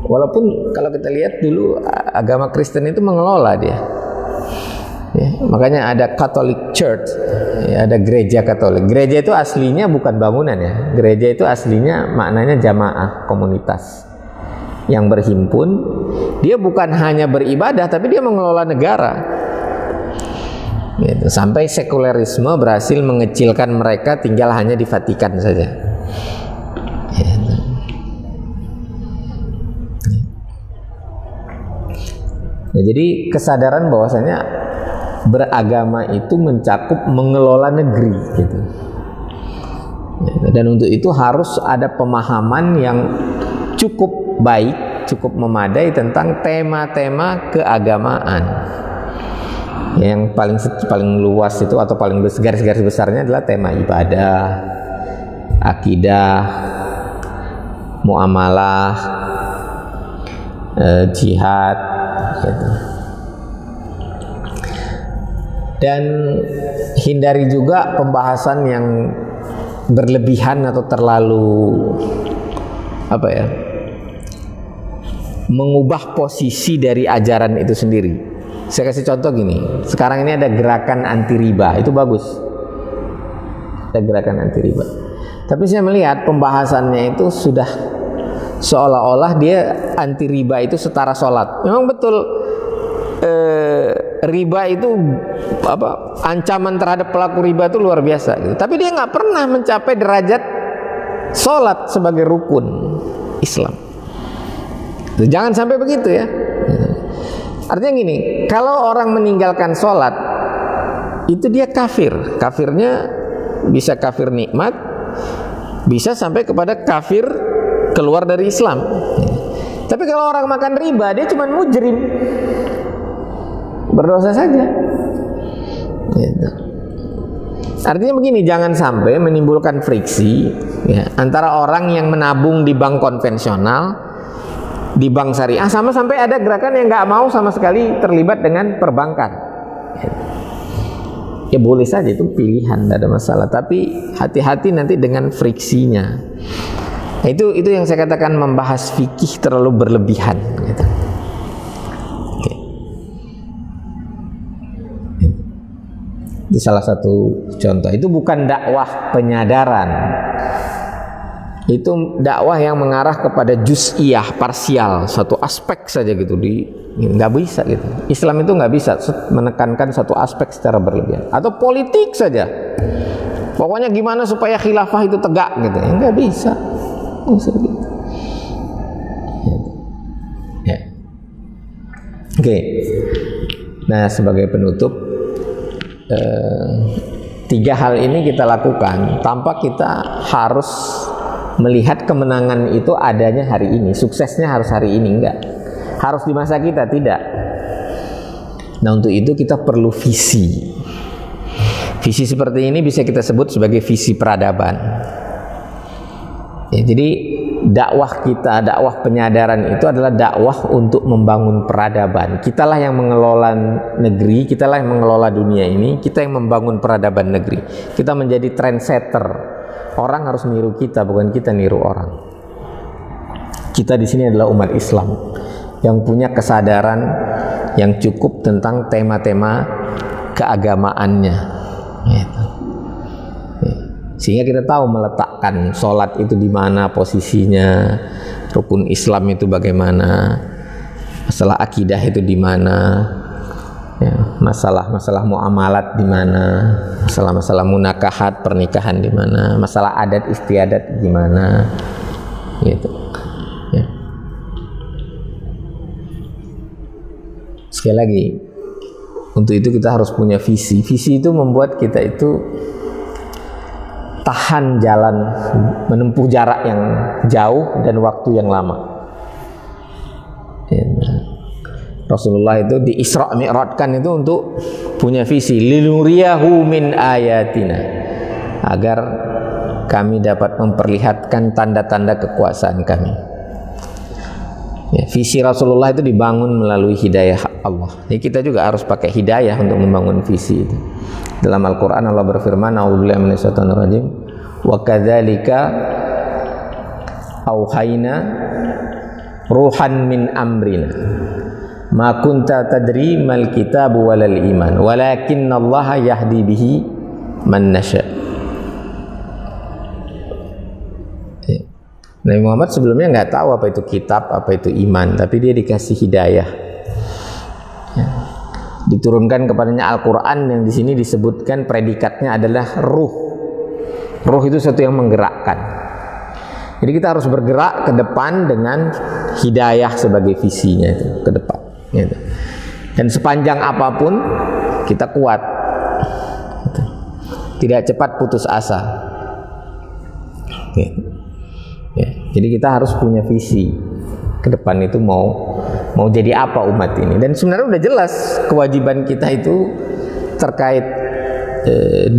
A: Walaupun kalau kita lihat dulu agama Kristen itu mengelola dia. Ya, makanya ada Catholic Church, ya, ada gereja Katolik. Gereja itu aslinya bukan bangunan ya. Gereja itu aslinya maknanya jamaah, komunitas yang berhimpun. Dia bukan hanya beribadah, tapi dia mengelola negara. Gitu. Sampai sekulerisme berhasil mengecilkan mereka, tinggal hanya di Vatikan saja. Gitu. Nah, jadi kesadaran bahwasanya beragama itu mencakup mengelola negeri gitu. Dan untuk itu harus ada pemahaman yang cukup baik, cukup memadai tentang tema-tema keagamaan. Yang paling luas itu atau paling garis-garis besarnya adalah tema ibadah, akidah, muamalah, jihad gitu. Dan hindari juga pembahasan yang berlebihan atau terlalu mengubah posisi dari ajaran itu sendiri. Saya kasih contoh gini, sekarang ini ada gerakan anti riba, itu bagus, ada gerakan anti riba. Tapi saya melihat pembahasannya itu sudah seolah-olah dia anti riba itu setara sholat. Memang betul riba itu ancaman terhadap pelaku riba itu luar biasa gitu. Tapi dia nggak pernah mencapai derajat sholat sebagai rukun Islam. Jangan sampai begitu ya. Artinya gini, kalau orang meninggalkan sholat itu dia kafir. Kafirnya bisa kafir nikmat, bisa sampai kepada kafir keluar dari Islam. Tapi kalau orang makan riba, dia cuma mujrim, berdosa saja gitu. Artinya begini, jangan sampai menimbulkan friksi ya, antara orang yang menabung di bank konvensional, di bank syariah, sama sampai ada gerakan yang nggak mau sama sekali terlibat dengan perbankan. Ya boleh saja, itu pilihan, tidak ada masalah. Tapi hati-hati nanti dengan friksinya. Itu yang saya katakan membahas fikih terlalu berlebihan gitu. Itu salah satu contoh. Itu bukan dakwah penyadaran. Itu dakwah yang mengarah kepada juz'iyah, parsial, satu aspek saja gitu. Nggak bisa gitu. Islam itu nggak bisa menekankan satu aspek secara berlebihan. Atau politik saja. Pokoknya gimana supaya khilafah itu tegak gitu. Nggak bisa. Gitu. Ya. Oke. Nah, sebagai penutup, 3 hal ini kita lakukan tanpa kita harus melihat kemenangan itu adanya hari ini, suksesnya harus hari ini, enggak harus di masa kita, tidak. Nah, untuk itu kita perlu visi seperti ini bisa kita sebut sebagai visi peradaban ya. Jadi dakwah kita, dakwah penyadaran itu adalah dakwah untuk membangun peradaban. Kitalah yang mengelola negeri, kitalah yang mengelola dunia ini, kita yang membangun peradaban negeri. Kita menjadi trendsetter. Orang harus niru kita, bukan kita niru orang. Kita di sini adalah umat Islam yang punya kesadaran yang cukup tentang tema-tema keagamaannya. Gitu. Sehingga kita tahu meletakkan sholat itu di mana posisinya, rukun Islam itu bagaimana, masalah akidah itu di mana, ya, masalah muamalat di mana, masalah munakahat pernikahan di mana, masalah adat istiadat gimana, gitu. Ya. Sekali lagi, untuk itu kita harus punya visi. Visi itu membuat kita itu tahan jalan, menempuh jarak yang jauh dan waktu yang lama. Ya. Rasulullah itu di Isra Mi'rajkan itu untuk punya visi, linuriyahu min ayatina, agar kami dapat memperlihatkan tanda-tanda kekuasaan kami. Ya, visi Rasulullah itu dibangun melalui hidayah Allah. Jadi kita juga harus pakai hidayah untuk membangun visi itu. Dalam Al-Quran Allah berfirman, a'udzubillahi minasyaitonir rajim, wa kadzalika auhayna ruhan min amrina ma kunta tadri mal kitabu walal iman walakinnallaha yahdi bihi man nasya. Nabi Muhammad sebelumnya nggak tahu apa itu kitab, apa itu iman, tapi dia dikasih hidayah. Ya. Diturunkan kepadanya Al-Quran yang di sini disebutkan predikatnya adalah ruh. Ruh itu sesuatu yang menggerakkan. Jadi kita harus bergerak ke depan dengan hidayah sebagai visinya itu ke depan. Gitu. Dan sepanjang apapun kita kuat. Gitu. Tidak cepat putus asa. Gitu. Ya, jadi kita harus punya visi ke depan itu mau jadi apa umat ini. Dan sebenarnya udah jelas kewajiban kita itu terkait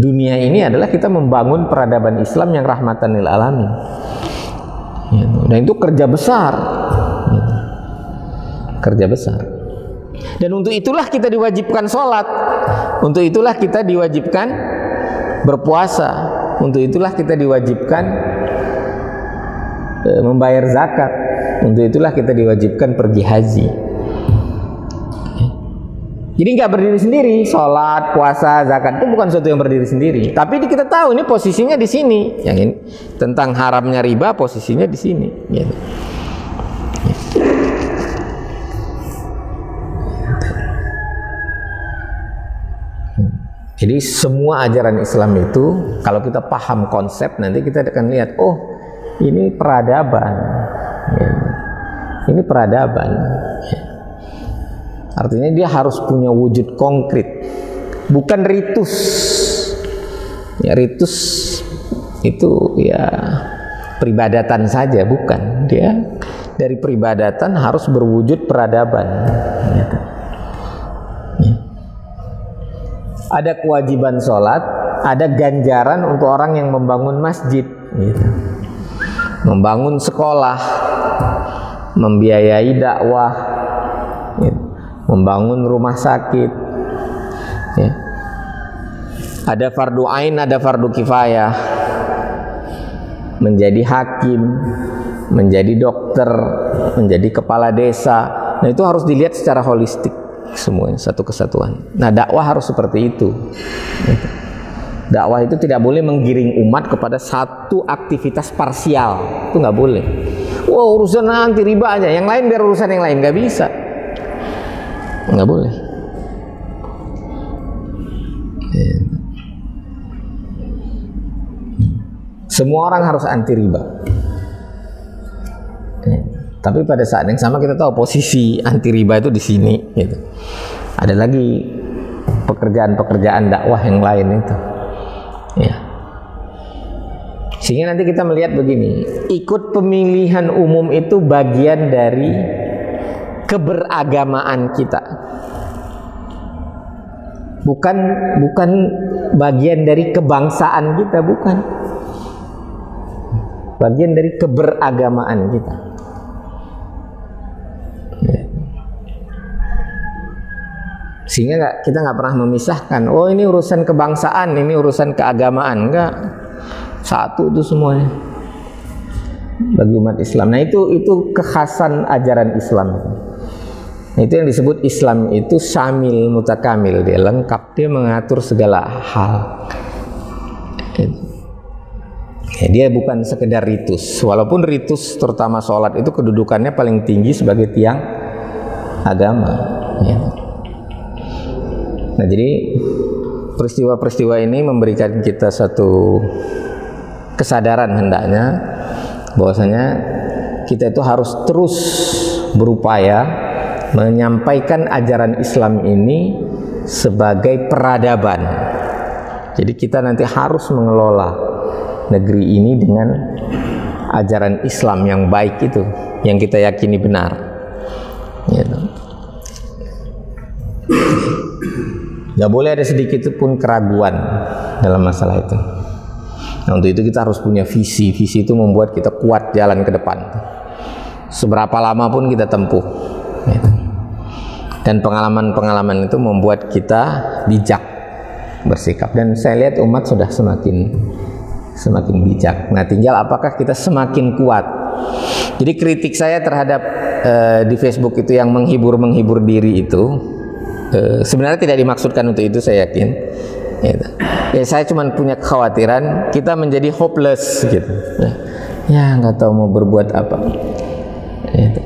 A: dunia ini adalah kita membangun peradaban Islam yang rahmatan lil alamin. Gitu. Dan itu kerja besar. Gitu. Kerja besar. Dan untuk itulah kita diwajibkan sholat. Untuk itulah kita diwajibkan berpuasa. Untuk itulah kita diwajibkan membayar zakat. Untuk itulah kita diwajibkan pergi haji. Jadi nggak berdiri sendiri. Sholat, puasa, zakat itu bukan sesuatu yang berdiri sendiri. Tapi kita tahu ini posisinya di sini. Yang ini tentang haramnya riba posisinya di sini. Gitu. Jadi semua ajaran Islam itu kalau kita paham konsep, nanti kita akan lihat, oh ini peradaban, ini peradaban. Artinya dia harus punya wujud konkret, bukan ritus. Ya, ritus itu ya peribadatan saja, bukan. Dia dari peribadatan harus berwujud peradaban. Gitu. Ya. Ada kewajiban sholat, ada ganjaran untuk orang yang membangun masjid. Gitu. Membangun sekolah, membiayai dakwah, ya, membangun rumah sakit, ya. Ada fardu ain, ada fardu kifayah, menjadi hakim, menjadi dokter, menjadi kepala desa. Nah, itu harus dilihat secara holistik semuanya, satu kesatuan. Nah, dakwah harus seperti itu. Dakwah itu tidak boleh menggiring umat kepada satu aktivitas parsial. Itu nggak boleh. Wah, urusan anti riba aja, yang lain biar urusan yang lain, nggak bisa. Nggak boleh. Semua orang harus anti riba. Tapi pada saat yang sama kita tahu posisi anti riba itu di sini. Gitu. Ada lagi pekerjaan-pekerjaan dakwah yang lain itu. Ya. Sehingga nanti kita melihat begini, ikut pemilihan umum itu bagian dari keberagamaan kita. Bukan bagian dari kebangsaan kita, bukan. Bagian dari keberagamaan kita. Sehingga kita nggak pernah memisahkan. Oh, ini urusan kebangsaan, ini urusan keagamaan. Enggak, satu itu semuanya bagi umat Islam. Nah, itu kekhasan ajaran Islam. Nah, itu yang disebut Islam itu syamil mutakamil, dia lengkap, dia mengatur segala hal. Ya, dia bukan sekedar ritus, walaupun ritus terutama sholat itu kedudukannya paling tinggi sebagai tiang agama. Ya. Nah, jadi peristiwa-peristiwa ini memberikan kita satu kesadaran hendaknya bahwasanya kita itu harus terus berupaya menyampaikan ajaran Islam ini sebagai peradaban. Jadi kita nanti harus mengelola negeri ini dengan ajaran Islam yang baik itu, yang kita yakini benar. Gitu. Gak boleh ada sedikit pun keraguan dalam masalah itu. Nah, untuk itu kita harus punya visi. Visi itu membuat kita kuat jalan ke depan. Seberapa lama pun kita tempuh. Gitu. Dan pengalaman-pengalaman itu membuat kita bijak bersikap. Dan saya lihat umat sudah semakin bijak. Nah, tinggal apakah kita semakin kuat. Jadi kritik saya terhadap di Facebook itu yang menghibur diri itu sebenarnya tidak dimaksudkan untuk itu, saya yakin. Ya, saya cuma punya kekhawatiran kita menjadi hopeless gitu. Ya, nggak tahu mau berbuat apa. Gitu.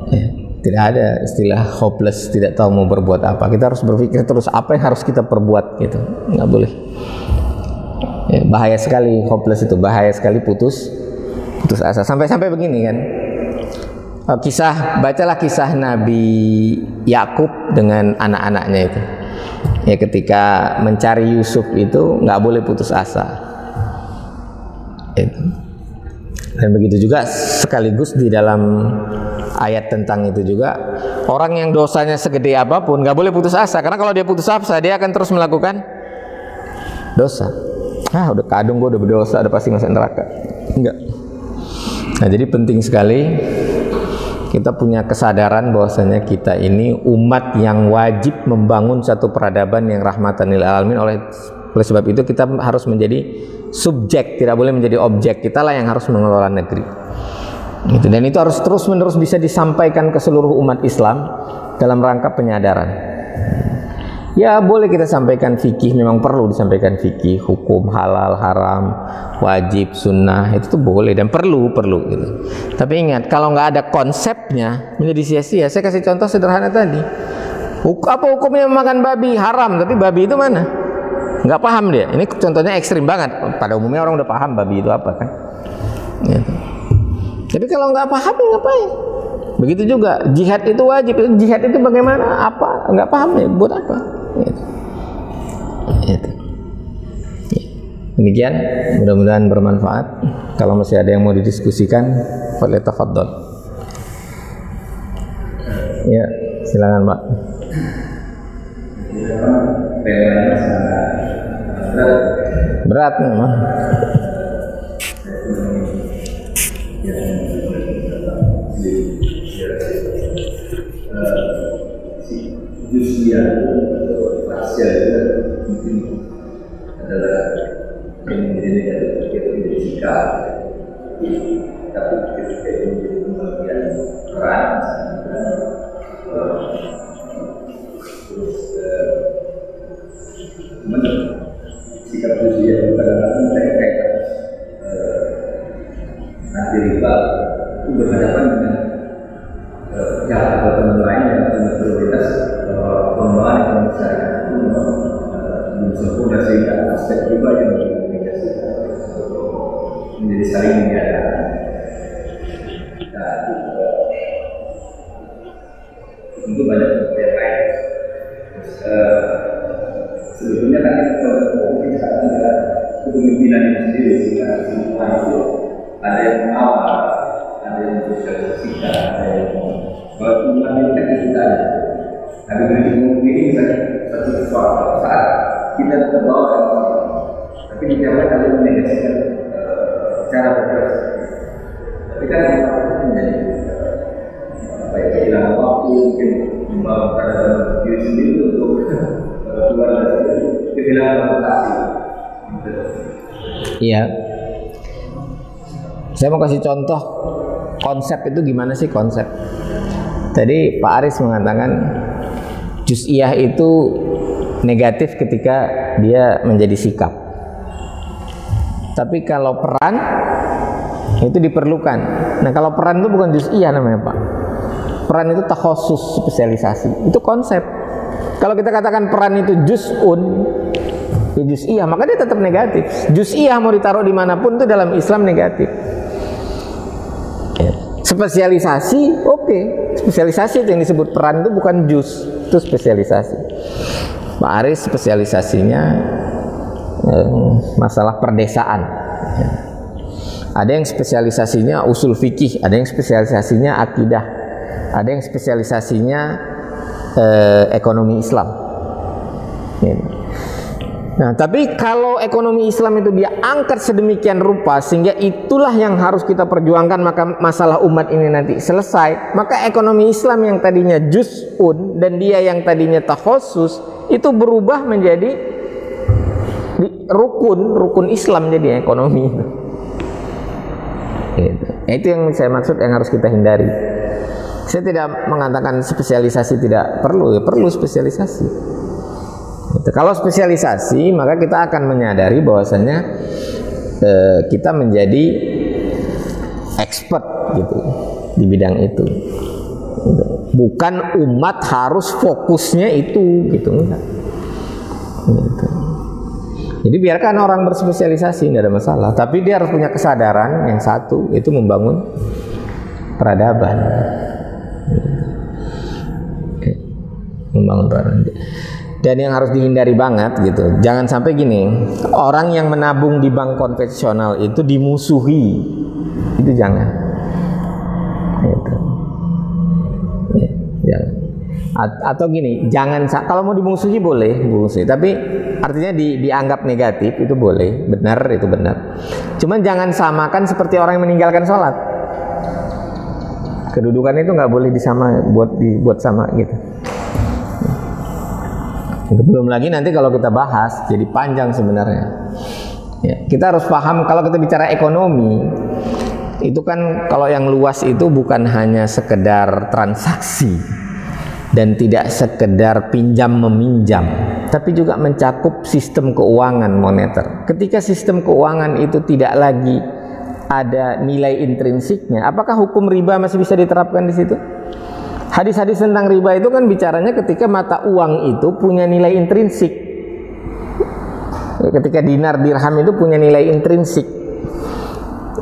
A: Ya, tidak ada istilah hopeless, tidak tahu mau berbuat apa. Kita harus berpikir terus apa yang harus kita perbuat gitu. Nggak boleh. Ya, bahaya sekali hopeless itu, bahaya sekali putus asa. Sampai begini kan. Bacalah kisah Nabi Yakub dengan anak-anaknya itu. Ya, ketika mencari Yusuf itu nggak boleh putus asa. Itu. Dan begitu juga sekaligus di dalam ayat tentang itu juga, orang yang dosanya segede apapun nggak boleh putus asa, karena kalau dia putus asa dia akan terus melakukan dosa. Udah kadung gue udah berdosa, udah pasti masuk neraka. Enggak. Nah, jadi penting sekali kita punya kesadaran bahwasanya kita ini umat yang wajib membangun satu peradaban yang rahmatan lil alamin. Oleh sebab itu kita harus menjadi subjek, tidak boleh menjadi objek. Kita lah yang harus mengelola negeri. Gitu. Dan itu harus terus-menerus bisa disampaikan ke seluruh umat Islam dalam rangka penyadaran. Ya, boleh kita sampaikan fikih, memang perlu disampaikan fikih, hukum halal, haram, wajib, sunnah, itu tuh boleh dan perlu gitu. Tapi ingat, kalau nggak ada konsepnya menjadi sia-sia. Saya kasih contoh sederhana tadi. Apa hukumnya memakan babi? Haram, tapi babi itu mana? Nggak paham dia. Ini contohnya ekstrim banget. Pada umumnya orang udah paham babi itu apa kan? Gitu. Tapi kalau nggak paham, ya ngapain? Begitu juga jihad itu wajib. Jihad itu bagaimana? Apa? Nggak paham ya, buat apa? Gitu. Gitu. Demikian, mudah-mudahan bermanfaat. Kalau masih ada yang mau didiskusikan, falyatafaddal. Ya, silakan Pak. Berat memang.
B: Mungkin adalah yang menjadi sikap tapi ketika itu menjadi pembagian peran, sikap usia kadang-kadang saya kaitkan nanti riba itu berhadapan dengan atau lain yang punya prioritas pengembangan ekonomi syariah itu belum sempurna, sehingga aspek riba yang dikomunikasikan menjadi saling mengiakan. Tentu banyak yang lain. Sebetulnya kan kita sekarang adalah kepemimpinan itu sendiri, sehingga semua itu ada yang mengawal, ada yang bersosialisasikan, ada yang mengambilkan kita. Tapi begitu mungkin misalnya satu saat kita terbawa emosi, tapi dijawab ada menegasikan cara bergerak. Tapi kan menjadi kehilangan waktu, mungkin membawa pada diri sendiri untuk keluar dari kehilangan motivasi.
A: Iya. Saya mau kasih contoh konsep itu gimana sih konsep. Tadi Pak Aris mengatakan juz'iyah itu negatif ketika dia menjadi sikap. Tapi kalau peran itu diperlukan. Nah kalau peran itu bukan juz'iyah namanya Pak. Peran itu takhusus, spesialisasi. Itu konsep. Kalau kita katakan peran itu juz'un, ya juz'iyah, maka dia tetap negatif. Juz'iyah mau ditaruh dimanapun itu dalam Islam negatif. Spesialisasi, oke. Spesialisasi itu yang disebut peran itu bukan juz, itu spesialisasi. Pak Aris spesialisasinya masalah perdesaan. Ada yang spesialisasinya usul fikih, ada yang spesialisasinya akidah, ada yang spesialisasinya ekonomi Islam. Nah, tapi kalau ekonomi Islam itu dia angkat sedemikian rupa sehingga itulah yang harus kita perjuangkan, maka masalah umat ini nanti selesai, maka ekonomi Islam yang tadinya juz'un dan dia yang tadinya takhusus itu berubah menjadi rukun Islam, jadi ekonomi itu. Itu yang saya maksud, yang harus kita hindari. Saya tidak mengatakan spesialisasi tidak perlu, ya perlu spesialisasi. Kalau spesialisasi, maka kita akan menyadari bahwasanya kita menjadi expert gitu di bidang itu. Bukan umat harus fokusnya itu gitu, enggak. Gitu. Jadi biarkan orang berspesialisasi, tidak ada masalah. Tapi dia harus punya kesadaran yang satu, itu membangun peradaban. Membangun peradaban. Dan yang harus dihindari banget gitu, jangan sampai gini, orang yang menabung di bank konvensional itu dimusuhi, itu jangan. Gitu. Ya. Atau gini, jangan, kalau mau dimusuhi boleh, musuhi, tapi artinya dianggap negatif itu boleh, benar itu benar. Cuman jangan samakan seperti orang yang meninggalkan sholat. Kedudukan itu nggak boleh dibuat sama gitu. Itu belum lagi nanti kalau kita bahas jadi panjang sebenarnya. Ya, kita harus paham kalau kita bicara ekonomi itu kan kalau yang luas itu bukan hanya sekedar transaksi dan tidak sekedar pinjam meminjam, tapi juga mencakup sistem keuangan moneter. Ketika sistem keuangan itu tidak lagi ada nilai intrinsiknya, apakah hukum riba masih bisa diterapkan di situ? Hadis-hadis tentang riba itu kan bicaranya ketika mata uang itu punya nilai intrinsik. Ketika dinar dirham itu punya nilai intrinsik,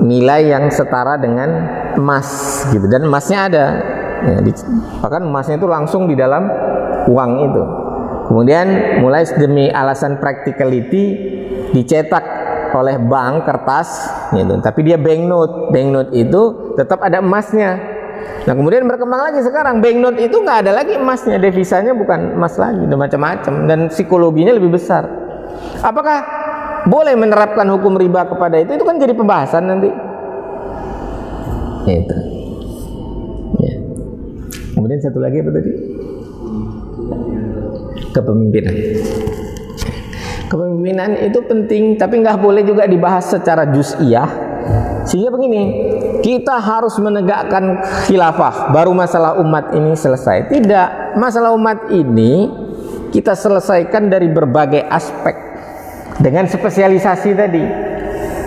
A: nilai yang setara dengan emas gitu, dan emasnya ada. Ya, bahkan emasnya itu langsung di dalam uang itu. Kemudian mulai demi alasan practicality dicetak oleh bank kertas gitu. Tapi dia banknote itu tetap ada emasnya. Nah kemudian berkembang lagi sekarang banknote itu nggak ada lagi emasnya, devisanya bukan emas lagi, dan macam-macam, dan psikologinya lebih besar. Apakah boleh menerapkan hukum riba kepada itu? Itu kan jadi pembahasan nanti. Itu. Ya. Kemudian satu lagi apa tadi? Kepemimpinan. Kepemimpinan itu penting, tapi nggak boleh juga dibahas secara juz'iyah. Sehingga begini, kita harus menegakkan khilafah baru masalah umat ini selesai. Tidak, masalah umat ini kita selesaikan dari berbagai aspek dengan spesialisasi tadi,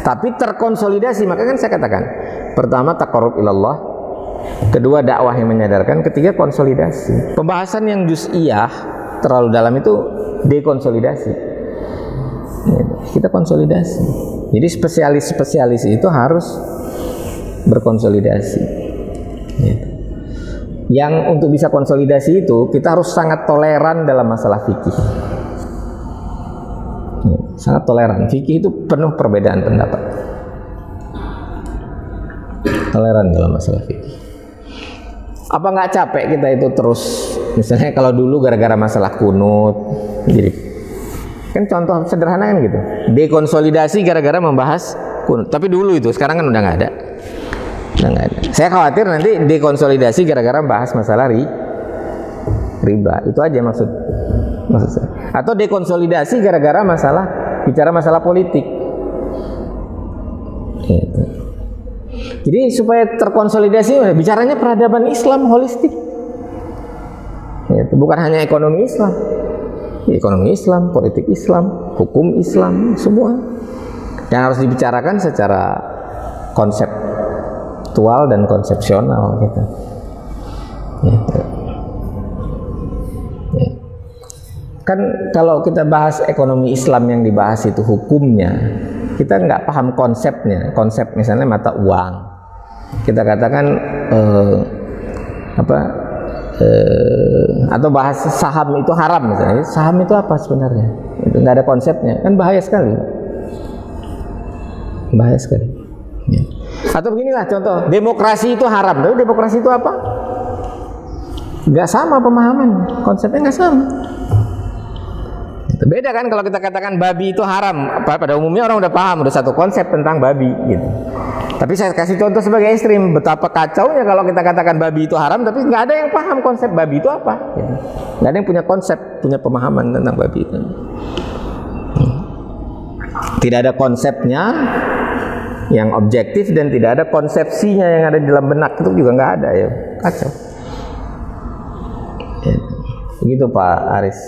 A: tapi terkonsolidasi. Maka kan saya katakan, pertama taqarrub ilallah, kedua dakwah yang menyadarkan, ketiga konsolidasi. Pembahasan yang juz'iyah terlalu dalam itu dekonsolidasi. Kita konsolidasi. Jadi spesialis-spesialis itu harus berkonsolidasi. Yang untuk bisa konsolidasi itu kita harus sangat toleran dalam masalah fikih. Sangat toleran. Fikih itu penuh perbedaan pendapat. Toleran dalam masalah fikih. Apa nggak capek kita itu terus? Misalnya kalau dulu gara-gara masalah kunut, jadi kan contoh sederhana kan gitu. Dekonsolidasi gara-gara membahas kunut. Tapi dulu itu, sekarang kan udah nggak ada. Udah nggak ada. Saya khawatir nanti dekonsolidasi gara-gara bahas masalah riba. Itu aja maksud saya. Atau dekonsolidasi gara-gara bicara masalah politik. Gitu. Jadi supaya terkonsolidasi, bicaranya peradaban Islam holistik. Gitu. Bukan hanya ekonomi Islam. Ekonomi Islam, politik Islam, hukum Islam, semua yang harus dibicarakan secara konseptual dan konsepsional gitu. Gitu. Kan kalau kita bahas ekonomi Islam yang dibahas itu hukumnya, kita nggak paham konsepnya. Konsep misalnya mata uang, kita katakan atau bahas saham itu haram misalnya. Saham itu apa sebenarnya? Itu nggak ada konsepnya, kan bahaya sekali. Bahaya sekali. Ya. Atau beginilah contoh, demokrasi itu haram. Tapi demokrasi itu apa? Nggak sama pemahaman, konsepnya nggak sama. Beda kan kalau kita katakan babi itu haram. Pada umumnya orang udah paham, udah satu konsep tentang babi gitu. Tapi saya kasih contoh sebagai ekstrim, betapa kacaunya kalau kita katakan babi itu haram, tapi nggak ada yang paham konsep babi itu apa. Gitu. Nggak ada yang punya konsep, punya pemahaman tentang babi itu. Tidak ada konsepnya yang objektif dan tidak ada konsepsinya yang ada di dalam benak, itu juga nggak ada ya, kacau. Begitu Pak Aris.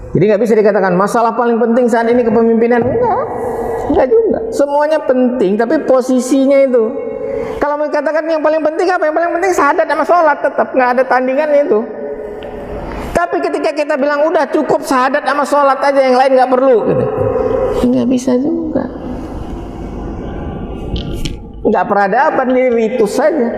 A: Jadi nggak bisa dikatakan masalah paling penting saat ini kepemimpinan, enggak juga. Semuanya penting, tapi posisinya itu. Kalau mau dikatakan yang paling penting apa? Yang paling penting syahadat sama sholat, tetap nggak ada tandingannya itu. Tapi ketika kita bilang udah cukup syahadat sama sholat aja, yang lain nggak perlu, gitu. Nggak bisa juga. Nggak peradaban, ini ritus saja.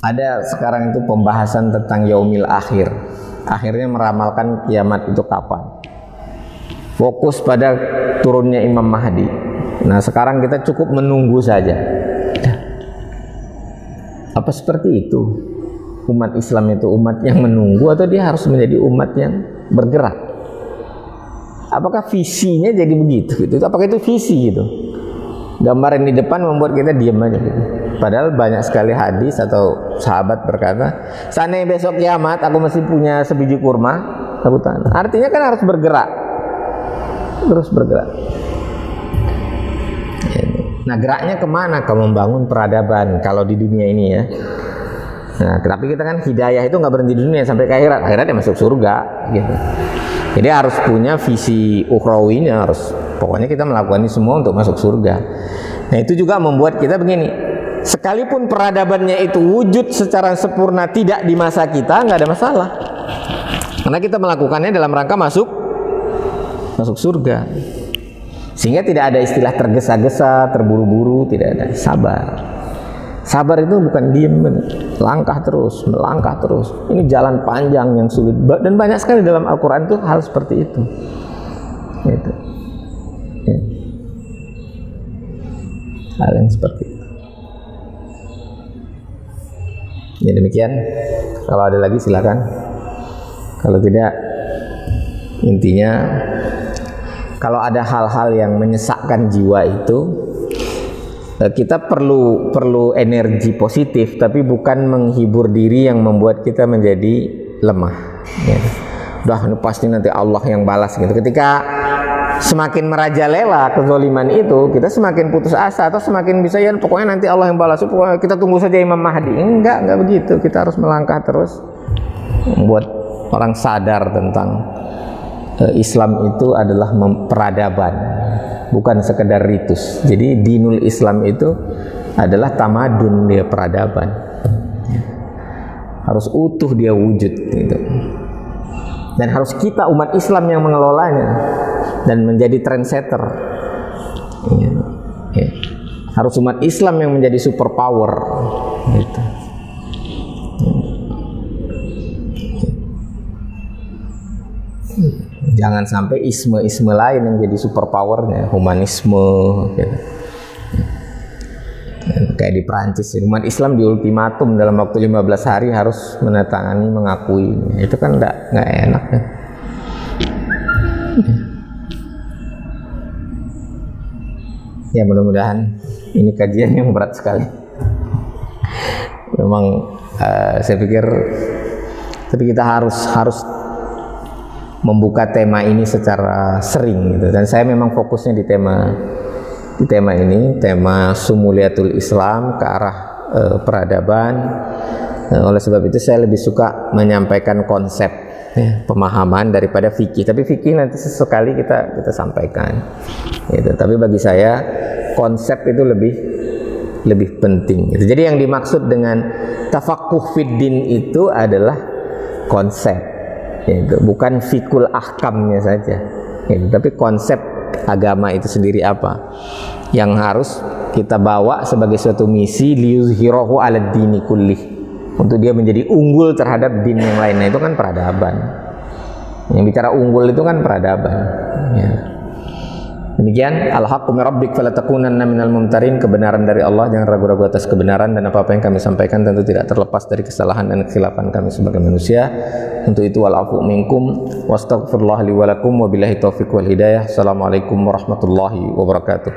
A: Ada sekarang itu pembahasan tentang yaumil akhir. Akhirnya meramalkan kiamat itu kapan. Fokus pada turunnya Imam Mahdi. Nah sekarang kita cukup menunggu saja. Apa seperti itu? Umat Islam itu umat yang menunggu atau dia harus menjadi umat yang bergerak? Apakah visinya jadi begitu? Gitu? Apakah itu visi gitu? Gambaran di depan membuat kita diam aja gitu. Padahal banyak sekali hadis atau sahabat berkata, seandainya besok kiamat aku masih punya sebiji kurma, aku tahan. Artinya kan harus bergerak, terus bergerak. Nah geraknya kemana? Ke membangun peradaban kalau di dunia ini ya. Nah tapi kita kan hidayah itu nggak berhenti di dunia sampai ke akhirat. Akhiratnya masuk surga gitu. Jadi harus punya visi ukhrawinya, harus pokoknya kita melakukan ini semua untuk masuk surga. Nah itu juga membuat kita begini, sekalipun peradabannya itu wujud secara sempurna tidak di masa kita, nggak ada masalah, karena kita melakukannya dalam rangka masuk surga. Sehingga tidak ada istilah tergesa-gesa, terburu-buru, tidak ada. Sabar itu bukan diem, melangkah terus. Ini jalan panjang yang sulit, dan banyak sekali dalam Al-Quran itu hal seperti itu. Gitu. Ya. Hal yang seperti itu. Ya demikian. Kalau ada lagi silakan. Kalau tidak, intinya kalau ada hal-hal yang menyesakkan jiwa itu, kita perlu energi positif, tapi bukan menghibur diri yang membuat kita menjadi lemah. Ya. Udah ini pasti nanti Allah yang balas gitu. Ketika semakin merajalela kezaliman itu, kita semakin putus asa atau semakin bisa ya pokoknya nanti Allah yang balas, pokoknya kita tunggu saja Imam Mahdi. Enggak begitu. Kita harus melangkah terus, membuat orang sadar tentang Islam itu adalah peradaban, bukan sekedar ritus. Jadi dinul Islam itu adalah tamadun, dia peradaban. Harus utuh dia wujud gitu. Dan harus kita umat Islam yang mengelolanya dan menjadi trendsetter. Ya. Harus umat Islam yang menjadi superpower gitu. Jangan sampai isme-isme lain yang jadi superpowernya, humanisme gitu. Kayak di Prancis, umat Islam di ultimatum dalam waktu 15 hari harus menandatangani, mengakui. Itu kan nggak enak ya. Ya mudah-mudahan ini kajian yang berat sekali. Memang saya pikir, tapi kita harus membuka tema ini secara sering gitu. Dan saya memang fokusnya di tema ini, tema Sumuliyatul Islam ke arah peradaban. Oleh sebab itu saya lebih suka menyampaikan konsep ya, pemahaman daripada fikih. Tapi fikih nanti sesekali kita sampaikan gitu. Tapi bagi saya konsep itu lebih penting gitu. Jadi yang dimaksud dengan tafaqquh fid din itu adalah konsep gitu. Bukan fikul ahkamnya saja gitu. Tapi konsep agama itu sendiri apa yang harus kita bawa sebagai suatu misi, liyuzhirahu 'alad dini kullih, untuk dia menjadi unggul terhadap din yang lain. Nah, itu kan peradaban. Yang bicara unggul itu kan peradaban ya. Demikian, al-haqqu min rabbik fala takunanna minal mumtarin. Kebenaran dari Allah, jangan ragu-ragu atas kebenaran. Dan apa-apa yang kami sampaikan tentu tidak terlepas dari kesalahan dan kekhilafan kami sebagai manusia. Untuk itu wal afu minkum wastaghfirullah li wa lakum wa billahi taufiq wal hidayah. Assalamualaikum warahmatullahi wabarakatuh.